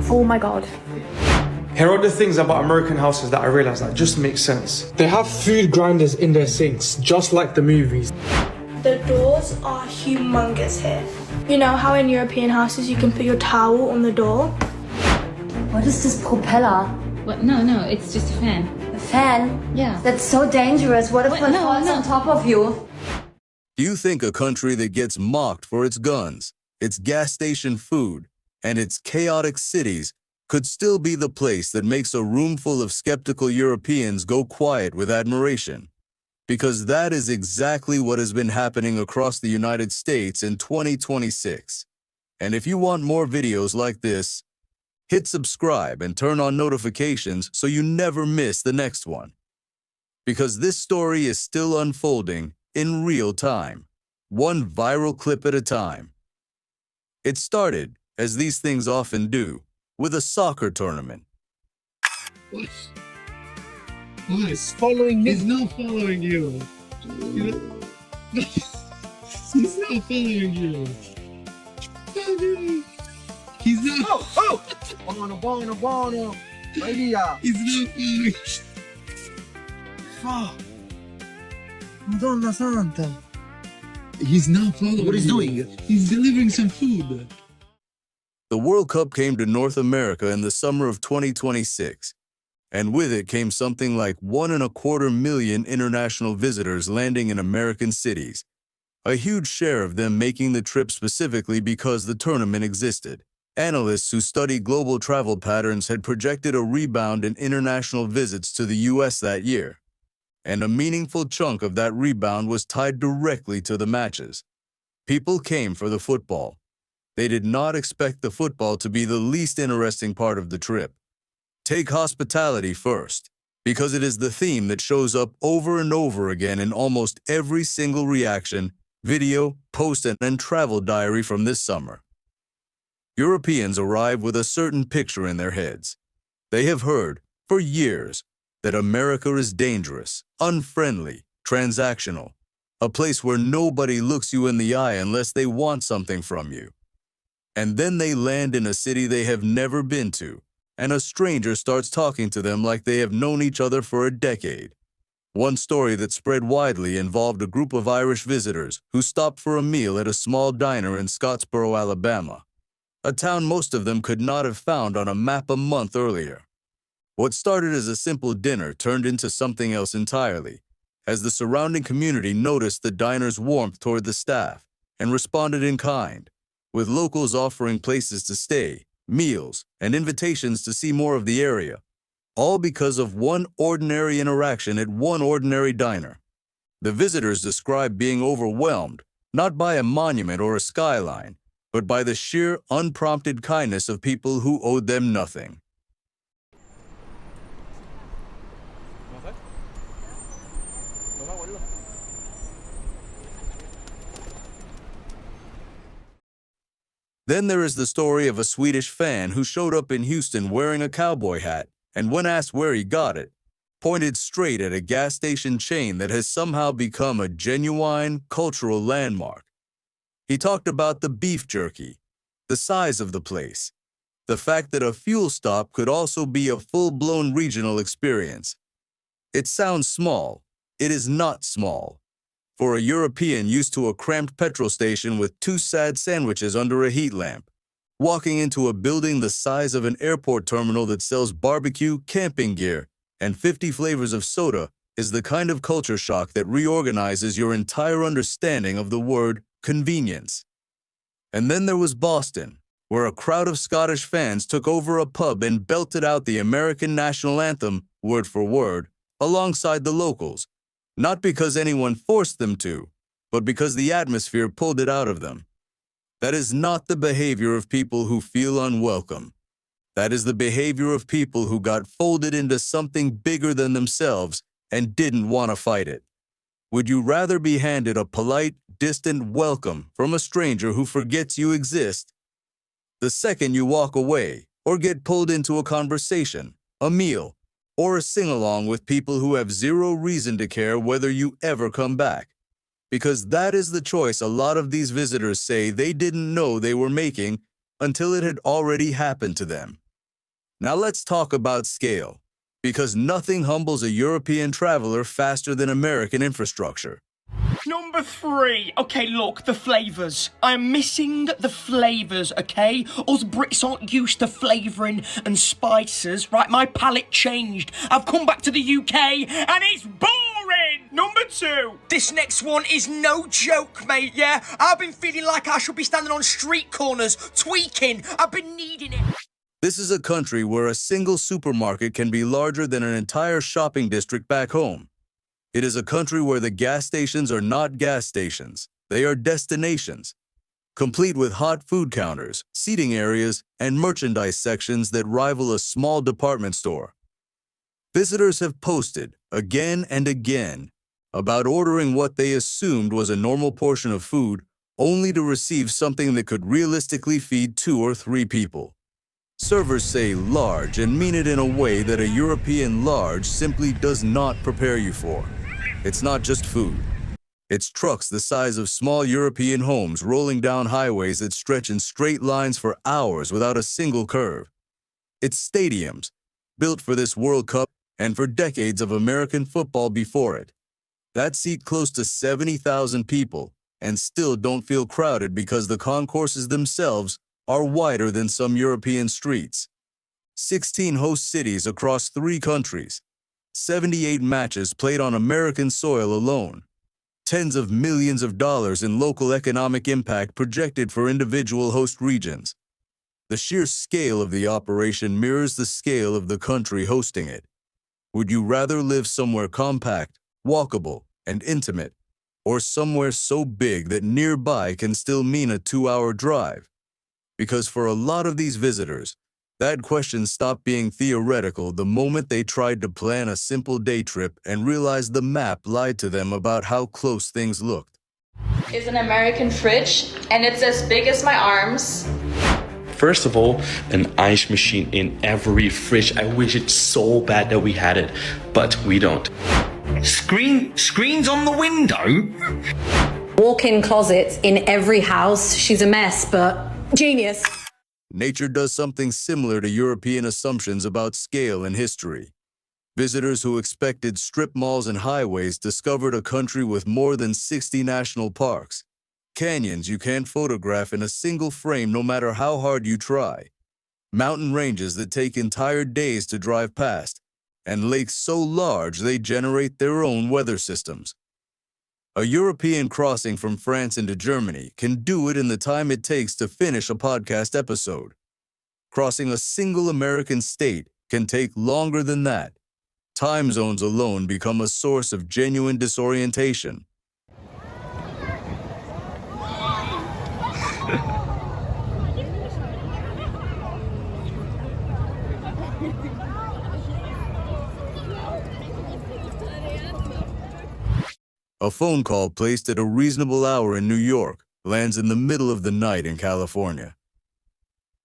Oh my God. Here are the things about American houses that I realized that just make sense. They have food grinders in their sinks, just like the movies. The doors are humongous here. You know how in European houses you can put your towel on the door? What is this propeller? What? No, it's just a fan. A fan? Yeah. That's so dangerous. What if What? one No, falls no. on top of you? Do you think a country that gets mocked for its guns, its gas station food, and its chaotic cities could still be the place that makes a room full of skeptical Europeans go quiet with admiration? Because that is exactly what has been happening across the United States in 2026. And if you want more videos like this, hit subscribe and turn on notifications so you never miss the next one. Because this story is still unfolding in real time, one viral clip at a time. It started, as these things often do, with a soccer tournament. What? He's following me. He's not following you. He's not following you. He's not. Oh! Buono. Vai via. He's not following. Oh. Madonna Santa. He's not following. What he's you. doing? He's delivering some food. The World Cup came to North America in the summer of 2026, and with it came something like 1.25 million international visitors landing in American cities, a huge share of them making the trip specifically because the tournament existed. Analysts who study global travel patterns had projected a rebound in international visits to the U.S. that year, and a meaningful chunk of that rebound was tied directly to the matches. People came for the football. They did not expect the football to be the least interesting part of the trip. Take hospitality first, because it is the theme that shows up over and over again in almost every single reaction, video, post, and travel diary from this summer. Europeans arrive with a certain picture in their heads. They have heard, for years, that America is dangerous, unfriendly, transactional, a place where nobody looks you in the eye unless they want something from you. And then they land in a city they have never been to, and a stranger starts talking to them like they have known each other for a decade. One story that spread widely involved a group of Irish visitors who stopped for a meal at a small diner in Scottsboro, Alabama, a town most of them could not have found on a map a month earlier. What started as a simple dinner turned into something else entirely, as the surrounding community noticed the diner's warmth toward the staff and responded in kind, with locals offering places to stay, meals, and invitations to see more of the area, all because of one ordinary interaction at one ordinary diner. The visitors described being overwhelmed, not by a monument or a skyline, but by the sheer, unprompted kindness of people who owed them nothing. Then there is the story of a Swedish fan who showed up in Houston wearing a cowboy hat, and when asked where he got it, pointed straight at a gas station chain that has somehow become a genuine cultural landmark. He talked about the beef jerky, the size of the place, the fact that a fuel stop could also be a full-blown regional experience. It sounds small. It is not small. For a European used to a cramped petrol station with 2 sad sandwiches under a heat lamp, walking into a building the size of an airport terminal that sells barbecue, camping gear, and 50 flavors of soda is the kind of culture shock that reorganizes your entire understanding of the word convenience. And then there was Boston, where a crowd of Scottish fans took over a pub and belted out the American national anthem, word for word, alongside the locals, not because anyone forced them to, but because the atmosphere pulled it out of them. That is not the behavior of people who feel unwelcome. That is the behavior of people who got folded into something bigger than themselves and didn't want to fight it. Would you rather be handed a polite, distant welcome from a stranger who forgets you exist the second you walk away, or get pulled into a conversation, a meal, or a sing-along with people who have zero reason to care whether you ever come back? Because that is the choice a lot of these visitors say they didn't know they were making until it had already happened to them. Now let's talk about scale, because nothing humbles a European traveler faster than American infrastructure. Number 3. Okay, look, the flavours. I'm missing the flavours, okay? Us Brits aren't used to flavouring and spices, right? My palate changed. I've come back to the UK and it's boring! Number 2. This next one is no joke, mate, yeah? I've been feeling like I should be standing on street corners, tweaking. I've been needing it. This is a country where a single supermarket can be larger than an entire shopping district back home. It is a country where the gas stations are not gas stations. They are destinations, complete with hot food counters, seating areas, and merchandise sections that rival a small department store. Visitors have posted again and again about ordering what they assumed was a normal portion of food, only to receive something that could realistically feed 2 or 3 people. Servers say large and mean it in a way that a European large simply does not prepare you for. It's not just food. It's trucks the size of small European homes rolling down highways that stretch in straight lines for hours without a single curve. It's stadiums, built for this World Cup and for decades of American football before it, that seat close to 70,000 people and still don't feel crowded because the concourses themselves are wider than some European streets. 16 host cities across 3 countries, 78 matches played on American soil alone, tens of millions of dollars in local economic impact projected for individual host regions. The sheer scale of the operation mirrors the scale of the country hosting it. Would you rather live somewhere compact, walkable, and intimate, or somewhere so big that nearby can still mean a 2-hour drive? Because for a lot of these visitors, that question stopped being theoretical the moment they tried to plan a simple day trip and realized the map lied to them about how close things looked. Is an American fridge, and it's as big as my arms. First of all, an ice machine in every fridge. I wish it so bad that we had it, but we don't. Screens on the window? Walk-in closets in every house. She's a mess, but genius. Nature does something similar to European assumptions about scale and history. Visitors who expected strip malls and highways discovered a country with more than 60 national parks, canyons you can't photograph in a single frame no matter how hard you try, mountain ranges that take entire days to drive past, and lakes so large they generate their own weather systems. A European crossing from France into Germany can do it in the time it takes to finish a podcast episode. Crossing a single American state can take longer than that. Time zones alone become a source of genuine disorientation. A phone call placed at a reasonable hour in New York lands in the middle of the night in California.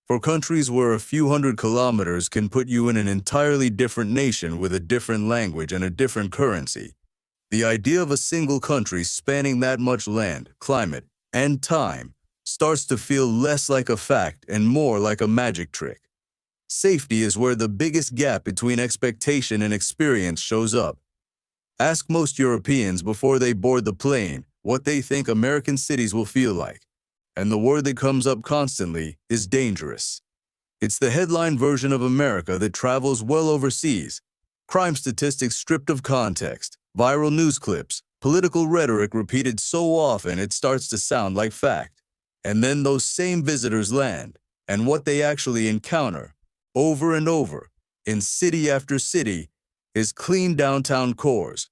For countries where a few hundred kilometers can put you in an entirely different nation with a different language and a different currency, the idea of a single country spanning that much land, climate, and time starts to feel less like a fact and more like a magic trick. Safety is where the biggest gap between expectation and experience shows up. Ask most Europeans before they board the plane what they think American cities will feel like, and the word that comes up constantly is dangerous. It's the headline version of America that travels well overseas. Crime statistics stripped of context, viral news clips, political rhetoric repeated so often it starts to sound like fact. And then those same visitors land, and what they actually encounter, over and over, in city after city, is clean downtown cores,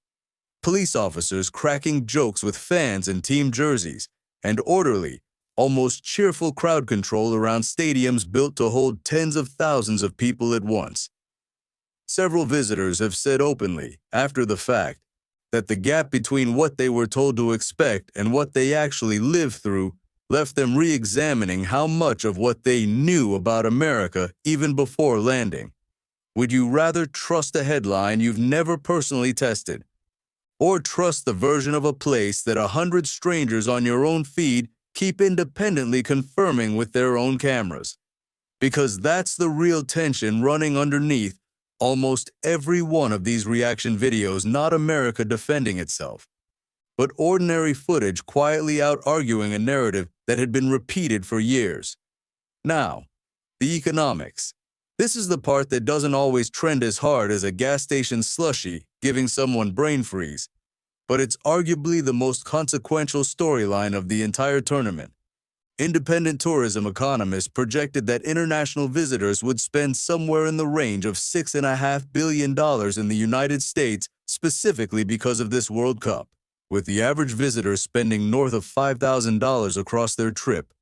police officers cracking jokes with fans in team jerseys, and orderly, almost cheerful crowd control around stadiums built to hold tens of thousands of people at once. Several visitors have said openly, after the fact, that the gap between what they were told to expect and what they actually lived through left them re-examining how much of what they knew about America even before landing. Would you rather trust a headline you've never personally tested, or trust the version of a place that 100 strangers on your own feed keep independently confirming with their own cameras? Because that's the real tension running underneath almost every one of these reaction videos, not America defending itself, but ordinary footage quietly out-arguing a narrative that had been repeated for years. Now, the economics. This is the part that doesn't always trend as hard as a gas station slushie giving someone brain freeze, but it's arguably the most consequential storyline of the entire tournament. Independent tourism economists projected that international visitors would spend somewhere in the range of $6.5 billion in the United States specifically because of this World Cup, with the average visitor spending north of $5,000 across their trip.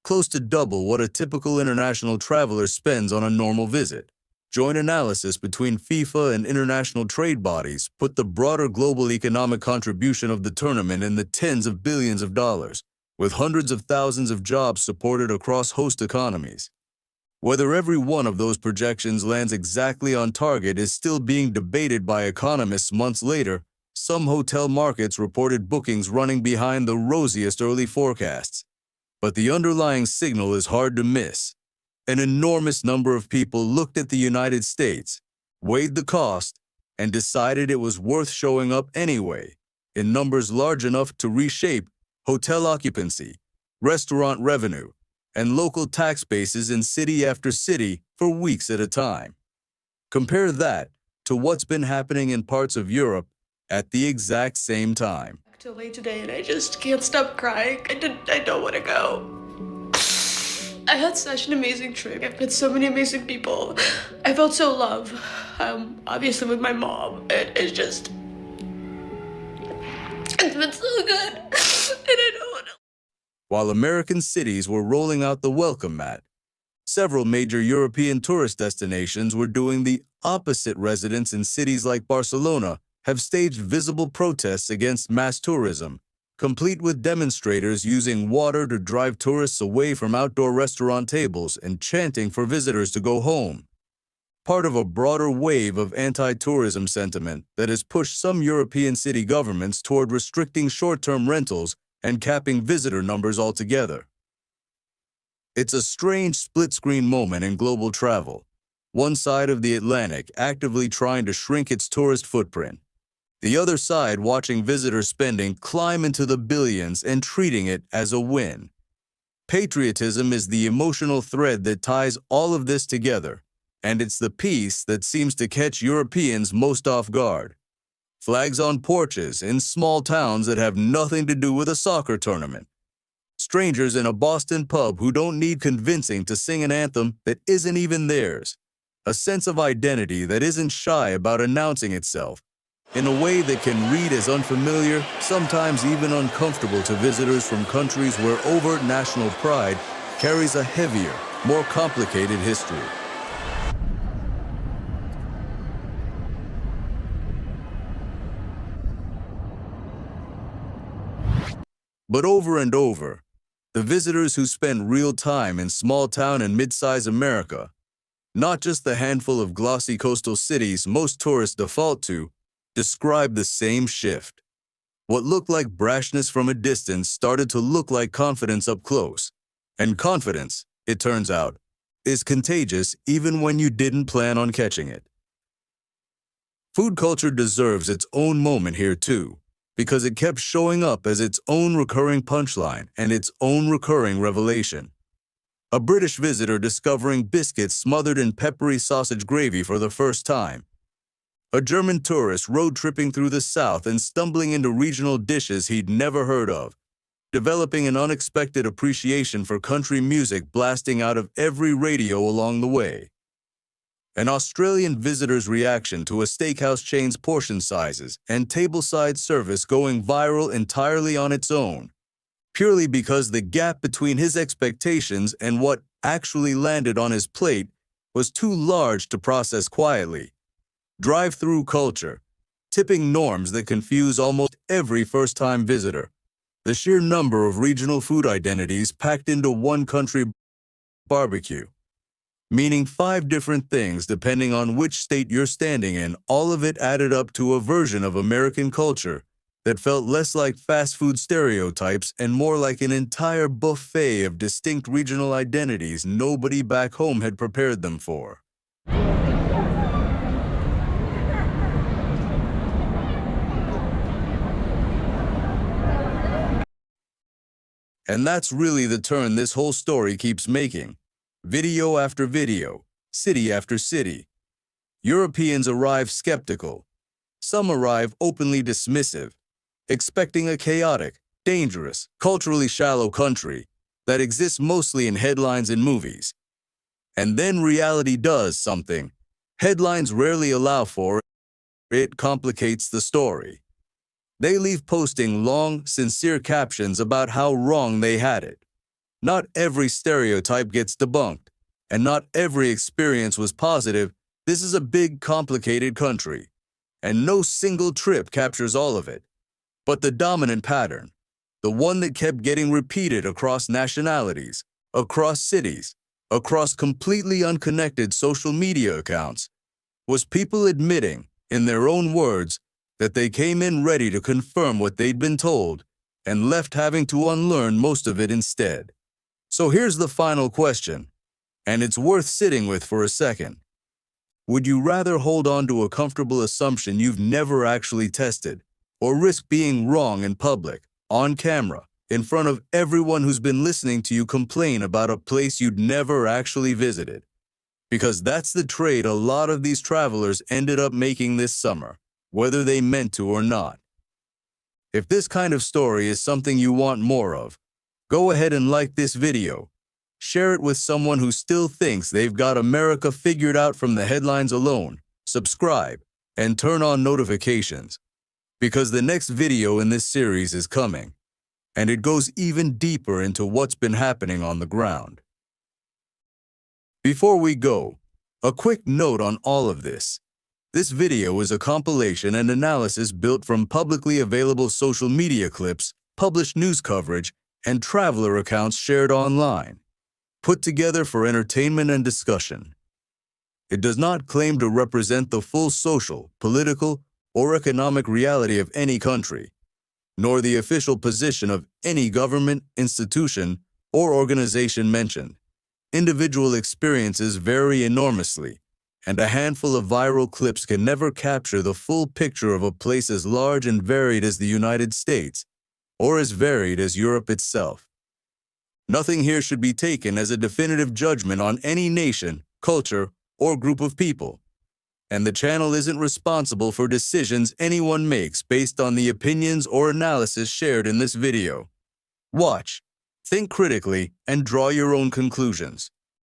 Close to double what a typical international traveler spends on a normal visit. Joint analysis between FIFA and international trade bodies put the broader global economic contribution of the tournament in the tens of billions of dollars, with hundreds of thousands of jobs supported across host economies. Whether every one of those projections lands exactly on target is still being debated by economists months later. Some hotel markets reported bookings running behind the rosiest early forecasts. But the underlying signal is hard to miss. An enormous number of people looked at the United States, weighed the cost, and decided it was worth showing up anyway, in numbers large enough to reshape hotel occupancy, restaurant revenue, and local tax bases in city after city for weeks at a time. Compare that to what's been happening in parts of Europe at the exact same time. Till late today and I just can't stop crying. I don't want to go. I had such an amazing trip. I've met so many amazing people. I felt so loved. Obviously with my mom. It's been so good. And I don't want to. While American cities were rolling out the welcome mat, several major European tourist destinations were doing the opposite. Residents in cities like Barcelona have staged visible protests against mass tourism, complete with demonstrators using water to drive tourists away from outdoor restaurant tables and chanting for visitors to go home. Part of a broader wave of anti-tourism sentiment that has pushed some European city governments toward restricting short-term rentals and capping visitor numbers altogether. It's a strange split-screen moment in global travel. One side of the Atlantic actively trying to shrink its tourist footprint, the other side watching visitor spending climb into the billions and treating it as a win. Patriotism is the emotional thread that ties all of this together, and it's the piece that seems to catch Europeans most off guard. Flags on porches in small towns that have nothing to do with a soccer tournament. Strangers in a Boston pub who don't need convincing to sing an anthem that isn't even theirs. A sense of identity that isn't shy about announcing itself, in a way that can read as unfamiliar, sometimes even uncomfortable to visitors from countries where overt national pride carries a heavier, more complicated history. But over and over, the visitors who spend real time in small-town and mid-size America, not just the handful of glossy coastal cities most tourists default to, describe the same shift. What looked like brashness from a distance started to look like confidence up close. And confidence, it turns out, is contagious even when you didn't plan on catching it. Food culture deserves its own moment here too, because it kept showing up as its own recurring punchline and its own recurring revelation. A British visitor discovering biscuits smothered in peppery sausage gravy for the first time. A German tourist road-tripping through the South and stumbling into regional dishes he'd never heard of, developing an unexpected appreciation for country music blasting out of every radio along the way. An Australian visitor's reaction to a steakhouse chain's portion sizes and tableside service going viral entirely on its own, purely because the gap between his expectations and what actually landed on his plate was too large to process quietly. Drive-through culture, tipping norms that confuse almost every first-time visitor. The sheer number of regional food identities packed into one country barbecue, meaning 5 different things depending on which state you're standing in. All of it added up to a version of American culture that felt less like fast food stereotypes and more like an entire buffet of distinct regional identities nobody back home had prepared them for. And that's really the turn this whole story keeps making. Video after video, city after city. Europeans arrive skeptical. Some arrive openly dismissive, expecting a chaotic, dangerous, culturally shallow country that exists mostly in headlines and movies. And then reality does something headlines rarely allow for. It complicates the story. They leave posting long, sincere captions about how wrong they had it. Not every stereotype gets debunked, and not every experience was positive. This is a big, complicated country, and no single trip captures all of it. But the dominant pattern, the one that kept getting repeated across nationalities, across cities, across completely unconnected social media accounts, was people admitting, in their own words, that they came in ready to confirm what they'd been told and left having to unlearn most of it instead. So here's the final question, and it's worth sitting with for a second. Would you rather hold on to a comfortable assumption you've never actually tested, or risk being wrong in public, on camera, in front of everyone who's been listening to you complain about a place you'd never actually visited? Because that's the trade a lot of these travelers ended up making this summer, whether they meant to or not. If this kind of story is something you want more of, go ahead and like this video. Share it with someone who still thinks they've got America figured out from the headlines alone. Subscribe and turn on notifications, because the next video in this series is coming, and it goes even deeper into what's been happening on the ground. Before we go, a quick note on all of this. This video is a compilation and analysis built from publicly available social media clips, published news coverage, and traveler accounts shared online, put together for entertainment and discussion. It does not claim to represent the full social, political, or economic reality of any country, nor the official position of any government, institution, or organization mentioned. Individual experiences vary enormously, and a handful of viral clips can never capture the full picture of a place as large and varied as the United States, or as varied as Europe itself. Nothing here should be taken as a definitive judgment on any nation, culture, or group of people, and the channel isn't responsible for decisions anyone makes based on the opinions or analysis shared in this video. Watch, think critically, and draw your own conclusions.